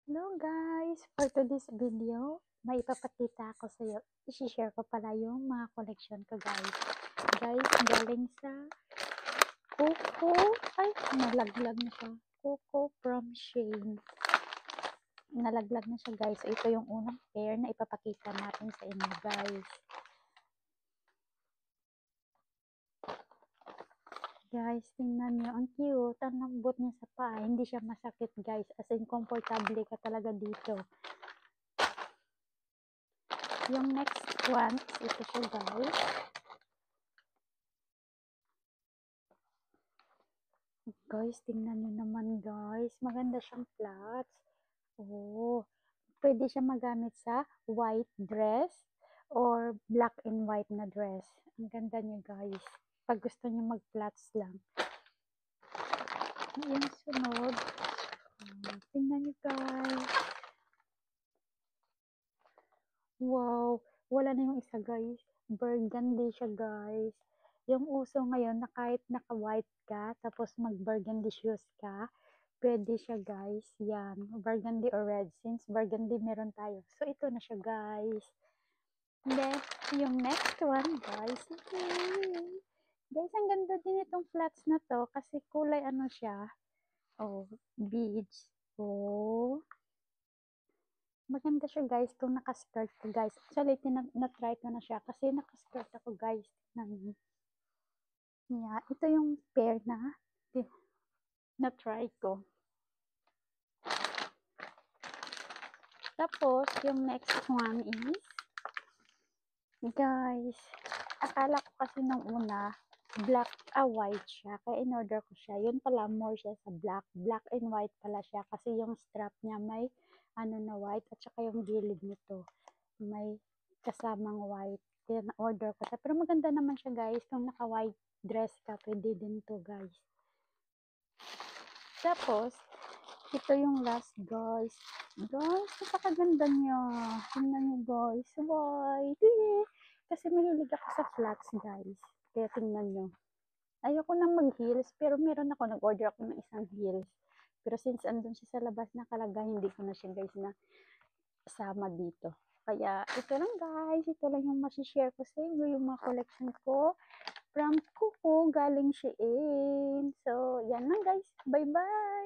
Hello guys! For today's video, may ipapakita ako sa iyo. I-share ko pala yung mga collection ko guys. Guys, galing sa Coco. Ay, nalaglag na siya. Coco from Shane. Nalaglag na siya guys. So, ito yung unang pair na ipapakita natin sa inyo guys. Guys, tingnan nyo. Ang cute. Ang lambot niya sa paa. Hindi siya masakit guys. As in, comfortable ka talaga dito. Yung next one, ito siya guys. Guys, tingnan nyo naman guys. Maganda siyang flats. Oh, pwede siya magamit sa white dress or black and white na dress. Ang ganda niya guys. Pag gusto niyo mag-flats lang. Yung sunod. Tingnan nyo guys. Wow. Wala na yung isa guys. Burgundy siya guys. Yung uso ngayon na kahit naka-white ka, tapos mag-burgundy shoes ka, pwede siya guys. Yan. Burgundy or red. Since burgundy meron tayo. So, ito na siya guys. Then, yung next one guys. Okay. Guys, ang ganda din itong flats na to. Kasi kulay ano siya. Oh, beads. Oh. Maganda siya guys kung naka-skirt ko guys. Actually, na-try ko na siya kasi naka-skirt ako guys. Yeah, ito yung pair na-try ko. Tapos, yung next one is, guys, akala ko kasi nung una, white siya. Kaya in-order ko siya. Yun pala, more siya sa black. Black and white pala siya. Kasi yung strap niya may, na white. At saka yung gilid nito, may kasamang white. Kaya na-order ko siya. Pero maganda naman siya, guys. Kung naka-white dress ka, pwede din to, guys. Tapos, ito yung last, guys. Guys, napakaganda niya. Tingnan niyo, guys. White. Kasi mahilig ako sa flats, guys. Kaya tingnan niyo. Ayoko nang mag-heels, pero meron ako. Nag-order ako ng isang heels. Pero since andun siya sa labas nakalagay, hindi ko na siya, guys, na sama dito. Kaya, ito lang, guys. Ito lang yung masishare ko sa inyo, yung mga collection ko. From Coco, galing Shein. So, yan lang, guys. Bye-bye!